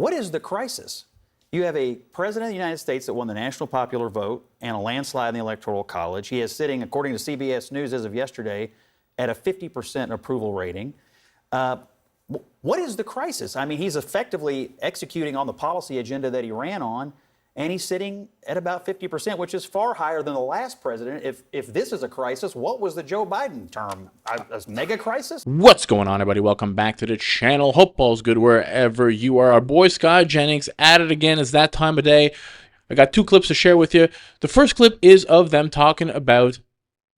What is the crisis? You have a president of the United States that won the national popular vote and a landslide in the Electoral College. He is sitting, according to CBS News as of yesterday, at a 50% approval rating. What is the crisis? I mean, he's effectively executing on the policy agenda that he ran on, and he's sitting at about 50%, which is far higher than the last president. If this is a crisis, what was the Joe Biden term? A mega crisis? What's going on, everybody? Welcome back to the channel. Hope all's good wherever you are. Our boy Scott Jennings at it again. It's that time of day. I got two clips to share with you. The first clip is of them talking about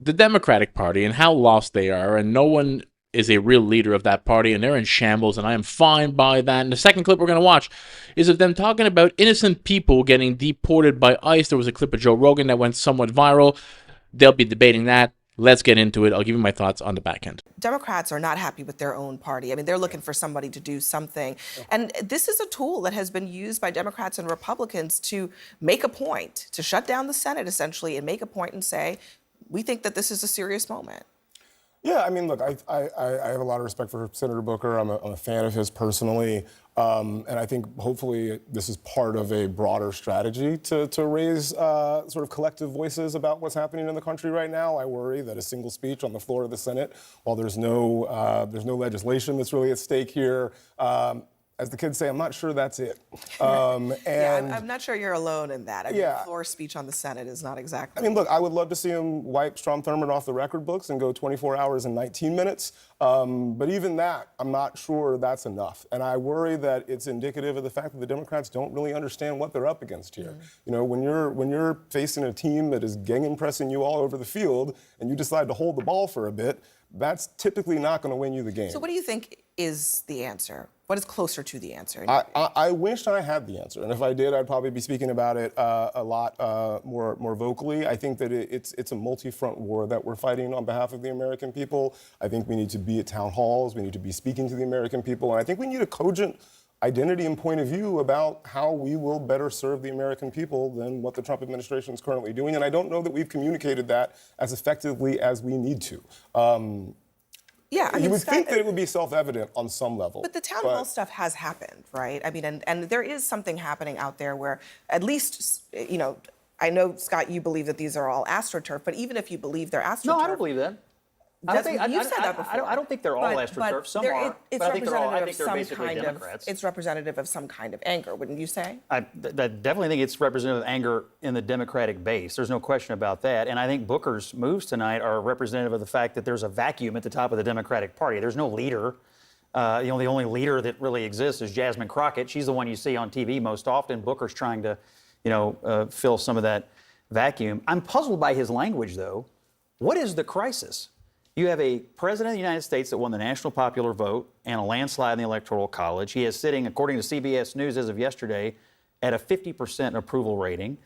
the Democratic Party and how lost they are, and no one is a real leader of that party, and they're in shambles, and I am fine by that. And the second clip we're going to watch is of them talking about innocent people getting deported by ICE. There was a clip of Joe Rogan that went somewhat viral. They'll be debating that. Let's get into it. I'll give you my thoughts on the back end. Democrats are not happy with their own party. I mean, they're looking for somebody to do something. And this is a tool that has been used by Democrats and Republicans to make a point, to shut down the Senate, essentially, and make a point and say, we think that this is a serious moment. Yeah, I mean, look, I have a lot of respect for Senator Booker. I'm a fan of his personally. And I think hopefully this is part of a broader strategy to raise sort of collective voices about what's happening in the country right now. I worry that a single speech on the floor of the Senate, while there's no legislation that's really at stake here, as the kids say, I'm not sure that's it. I'm not sure you're alone in that. I mean, yeah. the floor speech on the Senate is not exactly. I mean, look, I would love to see him wipe Strom Thurmond off the record books and go 24 hours and 19 minutes. But even that, I'm not sure that's enough. And I worry that it's indicative of the fact that the Democrats don't really understand what they're up against here. You know, when you're facing a team that is gang pressing you all over the field and you decide to hold the ball for a bit, that's typically not going to win you the game. So what do you think is the answer? What is closer to the answer? I wish I had the answer, and if I did, I'd probably be speaking about it a lot more vocally. I think that it's a multi-front war that we're fighting on behalf of the American people. I think we need to be at town halls. We need to be speaking to the American people, and I think we need a cogent identity and point of view about how we will better serve the American people than what the Trump administration is currently doing. And I don't know that we've communicated that as effectively as we need to. Yeah, I mean, you would think that it would be self-evident on some level. But the town hall stuff has happened, right? I mean, and there is something happening out there where at least, you know, I know, Scott, you believe that these are all AstroTurf, but even if you believe they're AstroTurf. No, I don't believe that. You've said that before. I don't think they're all AstroTurf. Some are, but I think they're basically Democrats. It's representative of some kind of anger, wouldn't you say? I definitely think it's representative of anger in the Democratic base. There's no question about that. And I think Booker's moves tonight are representative of the fact that there's a vacuum at the top of the Democratic Party. There's no leader. The only leader that really exists is Jasmine Crockett. She's the one you see on TV most often. Booker's trying to, fill some of that vacuum. I'm puzzled by his language, though. What is the crisis? You have a president of the United States that won the national popular vote and a landslide in the Electoral College. He is sitting, according to CBS News as of yesterday, at a 50% approval rating.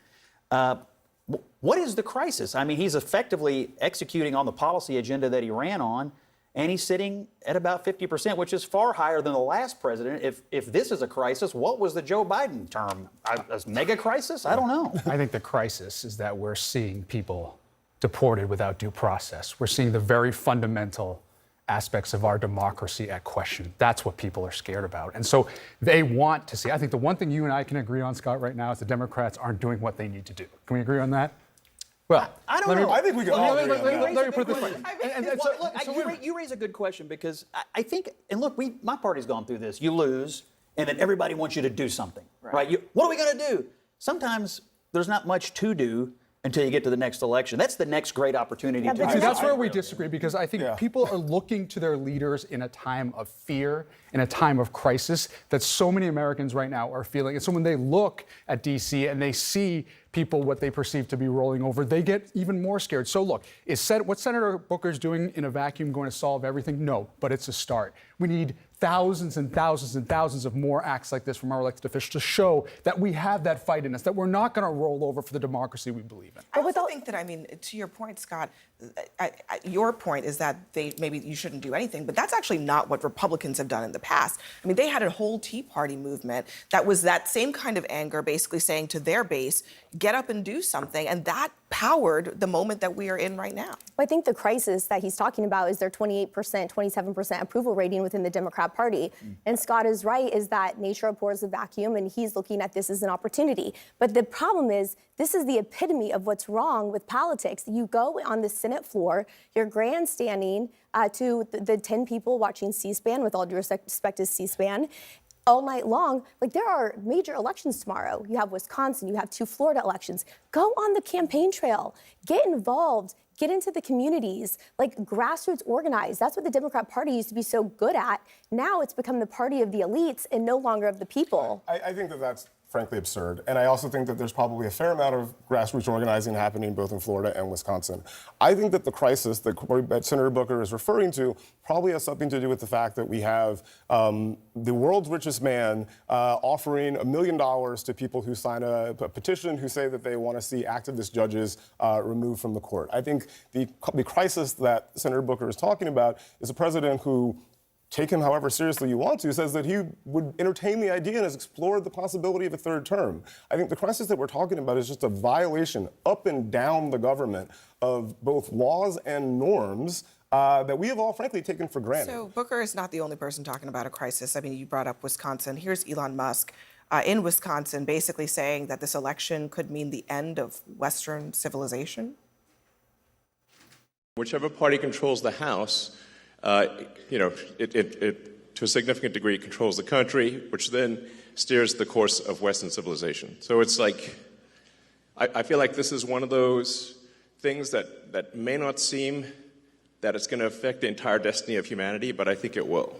What is the crisis? I mean, he's effectively executing on the policy agenda that he ran on, and he's sitting at about 50%, which is far higher than the last president. If this is a crisis, what was the Joe Biden term? A mega crisis? I don't know. I think the crisis is that we're seeing people deported without due process. We're seeing the very fundamental aspects of our democracy at question. That's what people are scared about. And so they want to see, I think the one thing you and I can agree on, Scott, right now is the Democrats aren't doing what they need to do. Can we agree on that? Well, I don't know. I think we can all agree on that. Let me put it this way. You raise a good question because I think, and look, my party's gone through this. You lose, and then everybody wants you to do something, right? What are we going to do? Sometimes there's not much to do until you get to the next election. That's the next great opportunity. See, that's where we disagree, because I think people are looking to their leaders in a time of fear, in a time of crisis that so many Americans right now are feeling. And so when they look at D.C. and they see people, what they perceive to be rolling over, they get even more scared. So look, what Senator Booker's doing in a vacuum going to solve everything? No, but it's a start. We need thousands and thousands and thousands of more acts like this from our elected officials to show that we have that fight in us, that we're not going to roll over for the democracy we believe in. I also think that, I mean, to your point, Scott, your point is that maybe you shouldn't do anything, but that's actually not what Republicans have done in the past. I mean, they had a whole Tea Party movement that was that same kind of anger, basically saying to their base, get up and do something, and that powered the moment that we are in right now. I think the crisis that he's talking about is their 28%, 27% approval rating within the Democrat Party. And Scott is right, is that nature abhors the vacuum, and he's looking at this as an opportunity. But the problem is, this is the epitome of what's wrong with politics. You go on the Senate floor, you're grandstanding to the 10 people watching C-SPAN, with all due respect to C-SPAN, all night long. Like, there are major elections tomorrow. You have Wisconsin, you have 2 Florida elections. Go on the campaign trail, get involved, get into the communities, like grassroots organize. That's what the Democrat Party used to be so good at. Now it's become the party of the elites and no longer of the people. I think that that's frankly absurd. And I also think that there's probably a fair amount of grassroots organizing happening both in Florida and Wisconsin. I think that the crisis that Senator Booker is referring to probably has something to do with the fact that we have the world's richest man offering $1 million to people who sign a petition who say that they want to see activist judges removed from the court. I think the crisis that Senator Booker is talking about is a president who, take him however seriously you want to, says that he would entertain the idea and has explored the possibility of a 3rd term. I think the crisis that we're talking about is just a violation up and down the government of both laws and norms that we have all, frankly, taken for granted. So Booker is not the only person talking about a crisis. I mean, you brought up Wisconsin. Here's Elon Musk in Wisconsin basically saying that this election could mean the end of Western civilization. Whichever party controls the House, it to a significant degree controls the country, which then steers the course of Western civilization. So it's like, I feel like this is one of those things that may not seem that it's going to affect the entire destiny of humanity, but I think it will.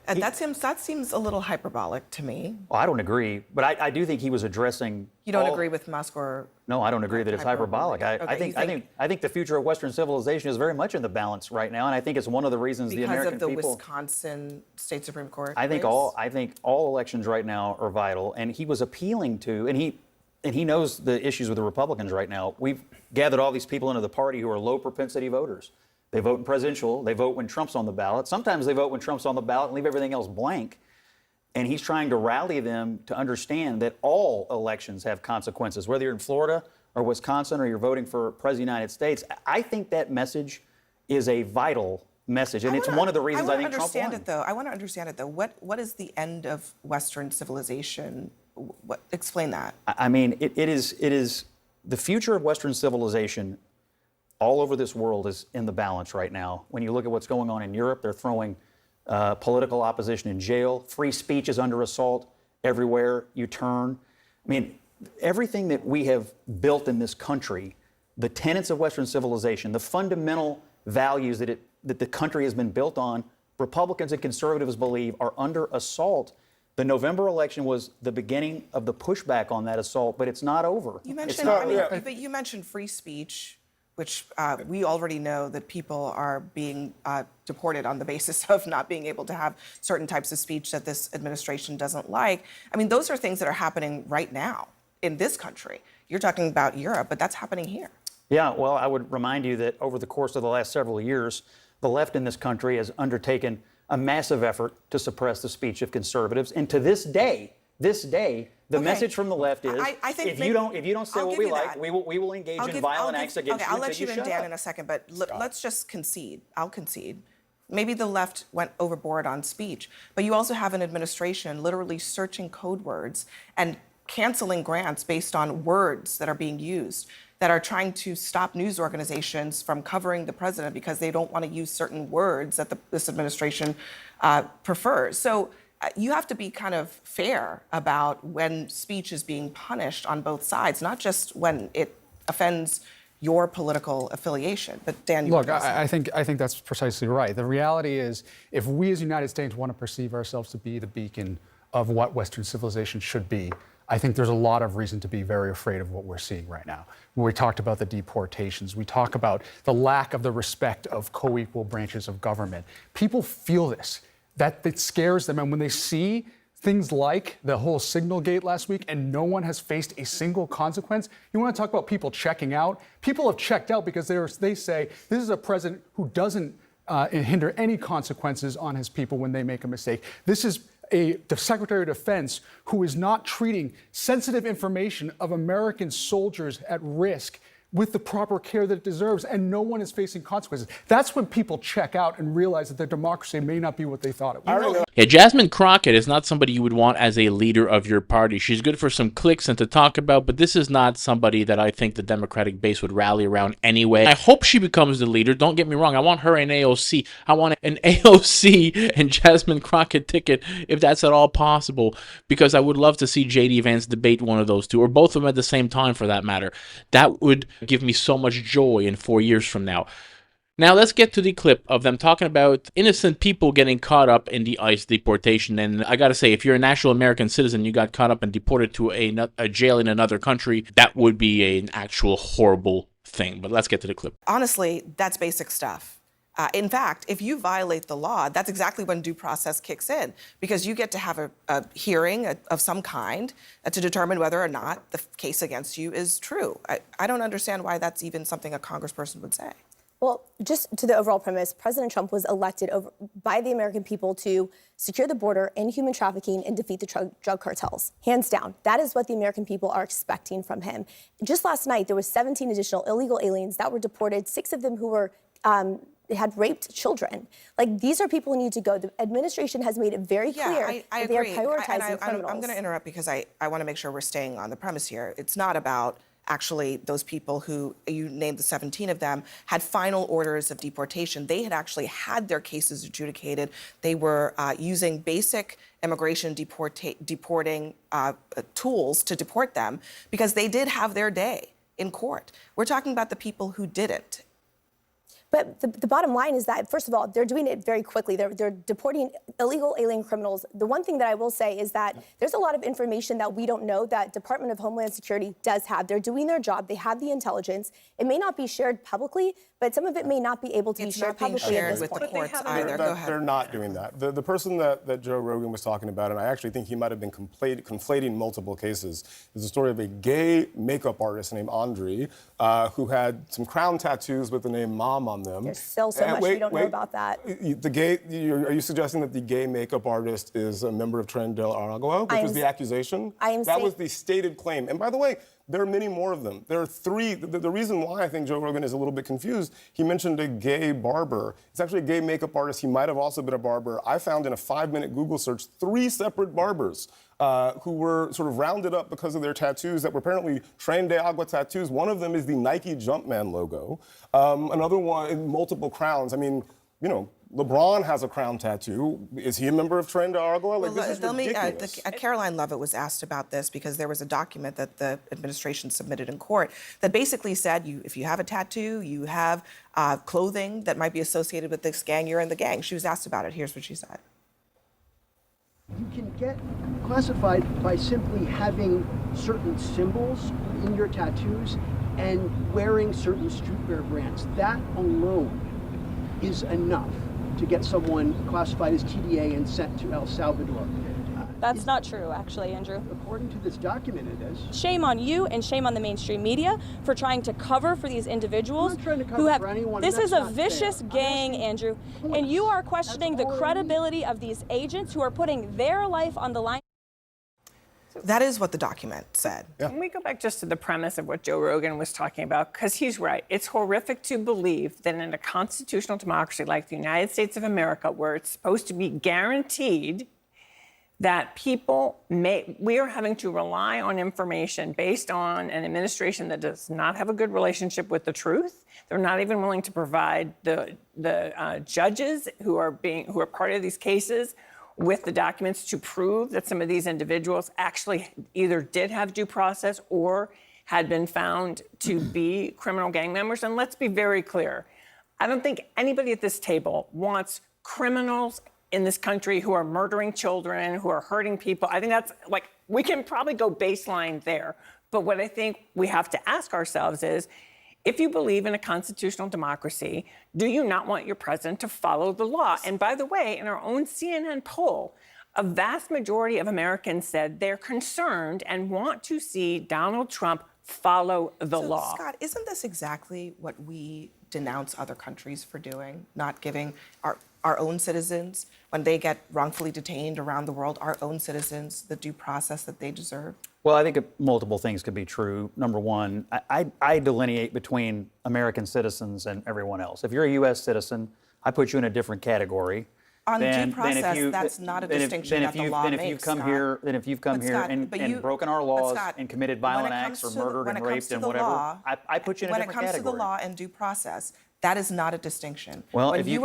And that seems a little hyperbolic to me. Well, I don't agree, but I do think he was addressing. You don't agree with Musk or? No, I don't agree that it's hyperbolic. I think the future of Western civilization is very much in the balance right now, and I think it's one of the reasons the American people. Because of the Wisconsin State Supreme Court. I think all elections right now are vital, and he was appealing to, and he knows the issues with the Republicans right now. We've gathered all these people into the party who are low propensity voters. They vote in presidential. They vote when Trump's on the ballot. Sometimes they vote when Trump's on the ballot and leave everything else blank. And he's trying to rally them to understand that all elections have consequences, whether you're in Florida or Wisconsin or you're voting for President of the United States. I think that message is a vital message, and it's one of the reasons I think Trump won. I want to understand it, though. What is the end of Western civilization? Explain that. I mean, it is the future of Western civilization all over this world is in the balance right now. When you look at what's going on in Europe, they're throwing political opposition in jail. Free speech is under assault everywhere you turn. I mean, everything that we have built in this country, the tenets of Western civilization, the fundamental values that the country has been built on, Republicans and conservatives believe are under assault. The November election was the beginning of the pushback on that assault, but it's not over. You mentioned, but you mentioned free speech, which we already know that people are being deported on the basis of not being able to have certain types of speech that this administration doesn't like. I mean, those are things that are happening right now in this country. You're talking about Europe, but that's happening here. Yeah, well, I would remind you that over the course of the last several years, the left in this country has undertaken a massive effort to suppress the speech of conservatives. And to this day, the message from the left is, I think if you don't say what we like, we will engage in violent acts against you. I'll let you in, Dan, in a second, but let's just concede. I'll concede. Maybe the left went overboard on speech, but you also have an administration literally searching code words and canceling grants based on words that are being used, that are trying to stop news organizations from covering the president because they don't want to use certain words that this administration prefers. So you have to be kind of fair about when speech is being punished on both sides, not just when it offends your political affiliation. But Dan, look, I think that's precisely right. The reality is, if we as the United States want to perceive ourselves to be the beacon of what Western civilization should be, I think there's a lot of reason to be very afraid of what we're seeing right now. When we talked about the deportations, we talk about the lack of the respect of co-equal branches of government. People feel this, that it scares them. And when they see things like the whole Signal Gate last week and no one has faced a single consequence, you want to talk about people checking out? People have checked out because they say this is a president who doesn't hinder any consequences on his people when they make a mistake. This is the Secretary of Defense who is not treating sensitive information of American soldiers at risk with the proper care that it deserves, and no one is facing consequences. That's when people check out and realize that their democracy may not be what they thought it was. Yeah, Jasmine Crockett is not somebody you would want as a leader of your party. She's good for some clicks and to talk about, but this is not somebody that I think the Democratic base would rally around anyway. I hope she becomes the leader. Don't get me wrong. I want her in AOC. I want an AOC and Jasmine Crockett ticket, if that's at all possible, because I would love to see J.D. Vance debate one of those two, or both of them at the same time for that matter. That would give me so much joy in 4 years from now. Now let's get to the clip of them talking about innocent people getting caught up in the ICE deportation. And I gotta say, if you're a national American citizen, you got caught up and deported to a jail in another country, that would be an actual horrible thing. But let's get to the clip. Honestly, that's basic stuff. In fact, if you violate the law, that's exactly when due process kicks in, because you get to have a hearing of some kind to determine whether or not the case against you is true. I don't understand why that's even something a congressperson would say. Well, just to the overall premise, President Trump was elected by the American people to secure the border, end human trafficking, and defeat the drug cartels. Hands down, that is what the American people are expecting from him. Just last night, there was 17 additional illegal aliens that were deported, 6 of them who were had raped children. Like, these are people who need to go. The administration has made it very clear I that they are agree. prioritizing criminals. I'm going to interrupt because I want to make sure we're staying on the premise here. It's not about actually those people who, you named the 17 of them, had final orders of deportation. They had actually had their cases adjudicated. They were using basic immigration deporting tools to deport them because they did have their day in court. We're talking about the people who didn't. But the bottom line is that, first of all, they're doing it very quickly. They're deporting illegal alien criminals. The one thing that I will say is that there's a lot of information that we don't know that Department of Homeland Security does have. They're doing their job. They have the intelligence. It may not be shared publicly, but some of it may not be able to be shared publicly at this with point. the courts either. Go ahead. They're not doing that. The person that Joe Rogan was talking about, and I actually think he might have been conflating multiple cases, is the story of a gay makeup artist named Andre who had some crown tattoos with the name Mom on them. There's still so much we don't know about that. Are you suggesting that the gay makeup artist is a member of Tren de Aragua, which was the accusation? That was the stated claim. And by the way, there are many more of them. There are 3. The reason why I think Joe Rogan is a little bit confused, he mentioned a gay barber. It's actually a gay makeup artist. He might have also been a barber. I found in a 5-minute Google search 3 separate barbers who were sort of rounded up because of their tattoos that were apparently Tren de Agua tattoos. One of them is the Nike Jumpman logo. Another one, multiple crowns. I mean, you know, LeBron has a crown tattoo. Is he a member of Tren de Aragua? Like, this is ridiculous. Caroline Lovett was asked about this because there was a document that the administration submitted in court that basically said, if you have a tattoo, you have clothing that might be associated with this gang, you're in the gang. She was asked about it. Here's what she said. You can get classified by simply having certain symbols in your tattoos and wearing certain streetwear brands. That alone is enough to get someone classified as TDA and sent to El Salvador. That's not true, actually, Andrew. According to this document, it is. Shame on you and shame on the mainstream media for trying to cover for these individuals who have. This is a vicious gang, Andrew, and you are questioning the credibility of these agents who are putting their life on the line. That is what the document said. Yeah. Can we go back just to the premise of what Joe Rogan was talking about? Because he's right. It's horrific to believe that in a constitutional democracy like the United States of America, where it's supposed to be guaranteed that we are having to rely on information based on an administration that does not have a good relationship with the truth. They're not even willing to provide the judges who are part of these cases with the documents to prove that some of these individuals actually either did have due process or had been found to be criminal gang members. And let's be very clear. I don't think anybody at this table wants criminals in this country who are murdering children, who are hurting people. I think that's we can probably go baseline there. But what I think we have to ask ourselves is, if you believe in a constitutional democracy, do you not want your president to follow the law? And by the way, in our own CNN poll, a vast majority of Americans said they're concerned and want to see Donald Trump follow the law. Scott, isn't this exactly what we denounce other countries for doing? Not giving our own citizens, when they get wrongfully detained around the world, our own citizens, the due process that they deserve? Well, I think multiple things could be true. Number one, I delineate between American citizens and everyone else. If you're a U.S. citizen, I put you in a different category. On due process, that's not a distinction that the law makes, If you've come here and broken our laws and committed violent acts or murdered and raped and whatever, I put you in a different category. When it comes to the law and due process, that is not a distinction. Well, if you'd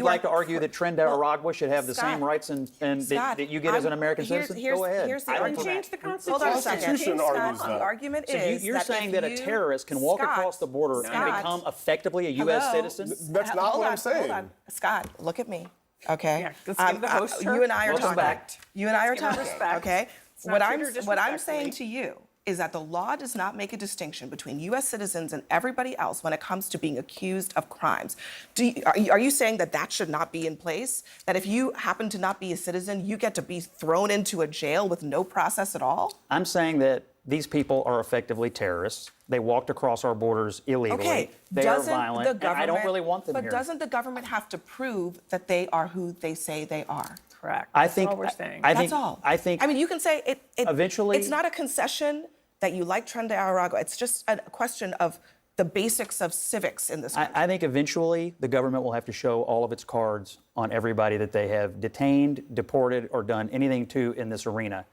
like to argue that Trinidad should have the same rights and that you get as an American citizen, go ahead. Here's the I argument. don't change the Constitution. Hold on a second. Constitution argues The that. argument So is you're saying that a terrorist can walk across the border and become effectively a U.S. citizen? That's not what I'm saying. Hold on. Scott, look at me. Okay. Yeah, let's give the host you and I are Welcome talking. back. You and I are Let's give her talking. respect. Okay. It's not What treat her I'm saying disrespectfully. to you is that the law does not make a distinction between U.S. citizens and everybody else when it comes to being accused of crimes. Are you saying that that should not be in place? That if you happen to not be a citizen, you get to be thrown into a jail with no process at all? I'm saying that these people are effectively terrorists. They walked across our borders illegally. Okay. They are violent, and I don't really want them but here. But doesn't the government have to prove that they are who they say they are? Correct. I That's think all we're saying. That's all. I think. I mean, you can say it. Eventually- it's not a concession that you like Trinidad. It's just a question of the basics of civics in this country. I think eventually the government will have to show all of its cards on everybody that they have detained, deported, or done anything to in this arena.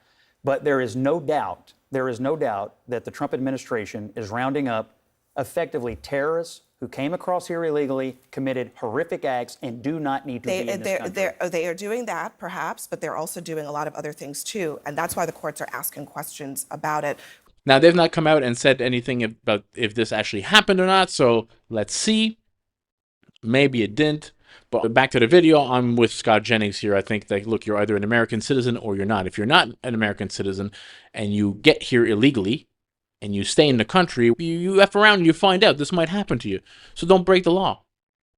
But there is no doubt that the Trump administration is rounding up effectively terrorists who came across here illegally, committed horrific acts, and do not need to be in this country. They are doing that, perhaps, but they're also doing a lot of other things too. And that's why the courts are asking questions about it. Now, they've not come out and said anything about if this actually happened or not, so let's see. Maybe it didn't. But back to the video, I'm with Scott Jennings here. I think that, look, you're either an American citizen or you're not. If you're not an American citizen and you get here illegally and you stay in the country, you F around and you find out this might happen to you. So don't break the law.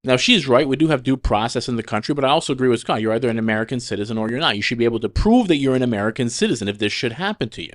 Now, she's right. We do have due process in the country, but I also agree with Scott. You're either an American citizen or you're not. You should be able to prove that you're an American citizen if this should happen to you.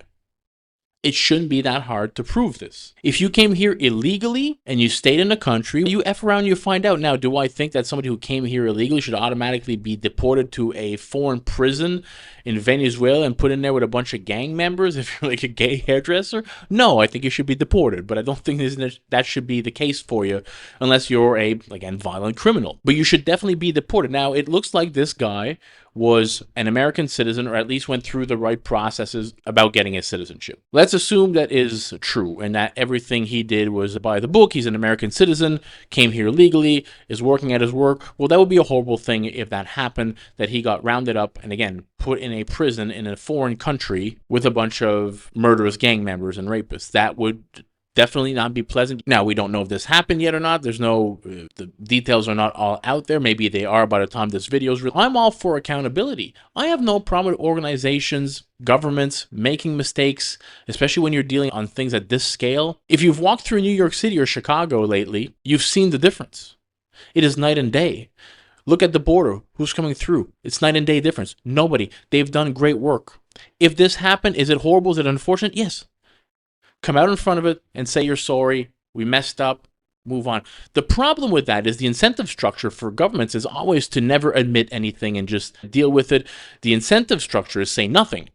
It shouldn't be that hard to prove this. If you came here illegally and you stayed in the country, you F around, you find out. Now, do I think that somebody who came here illegally should automatically be deported to a foreign prison in Venezuela and put in there with a bunch of gang members if you're like a gay hairdresser? No, I think you should be deported, but I don't think that should be the case for you unless you're a, again, violent criminal. But you should definitely be deported. Now, it looks like this guy was an American citizen, or at least went through the right processes about getting his citizenship. Let's assume that is true and that everything he did was by the book. He's an American citizen, came here legally, is working at his work. Well, that would be a horrible thing if that happened, that he got rounded up and, again, put in a prison in a foreign country with a bunch of murderous gang members and rapists. That would definitely not be pleasant. Now, we don't know if this happened yet or not. There's no, the details are not all out there. Maybe they are by the time this video is released. I'm all for accountability. I have no problem with organizations, governments making mistakes, especially when you're dealing on things at this scale. If you've walked through New York City or Chicago lately, you've seen the difference. It is night and day. Look at the border. Who's coming through? It's night and day difference. Nobody. They've done great work. If this happened, is it horrible? Is it unfortunate? Yes. Come out in front of it and say you're sorry, we messed up, move on. The problem with that is the incentive structure for governments is always to never admit anything and just deal with it. The incentive structure is say nothing,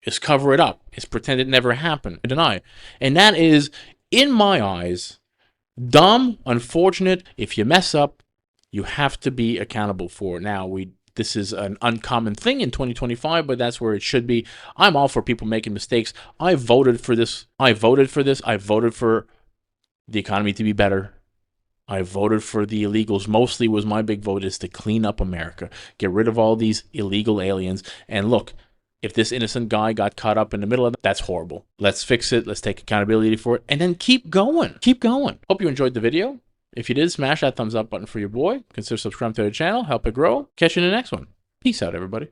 is cover it up, is pretend it never happened, deny. And that is, in my eyes, dumb, unfortunate. If you mess up, you have to be accountable for it. Now, this is an uncommon thing in 2025, but that's where it should be. I'm all for people making mistakes. I voted for this. I voted for the economy to be better. I voted for the illegals. Mostly was my big vote is to clean up America. Get rid of all these illegal aliens. And look, if this innocent guy got caught up in the middle of it, that's horrible. Let's fix it. Let's take accountability for it. And then keep going. Keep going. Hope you enjoyed the video. If you did, smash that thumbs up button for your boy. Consider subscribing to the channel. Help it grow. Catch you in the next one. Peace out, everybody.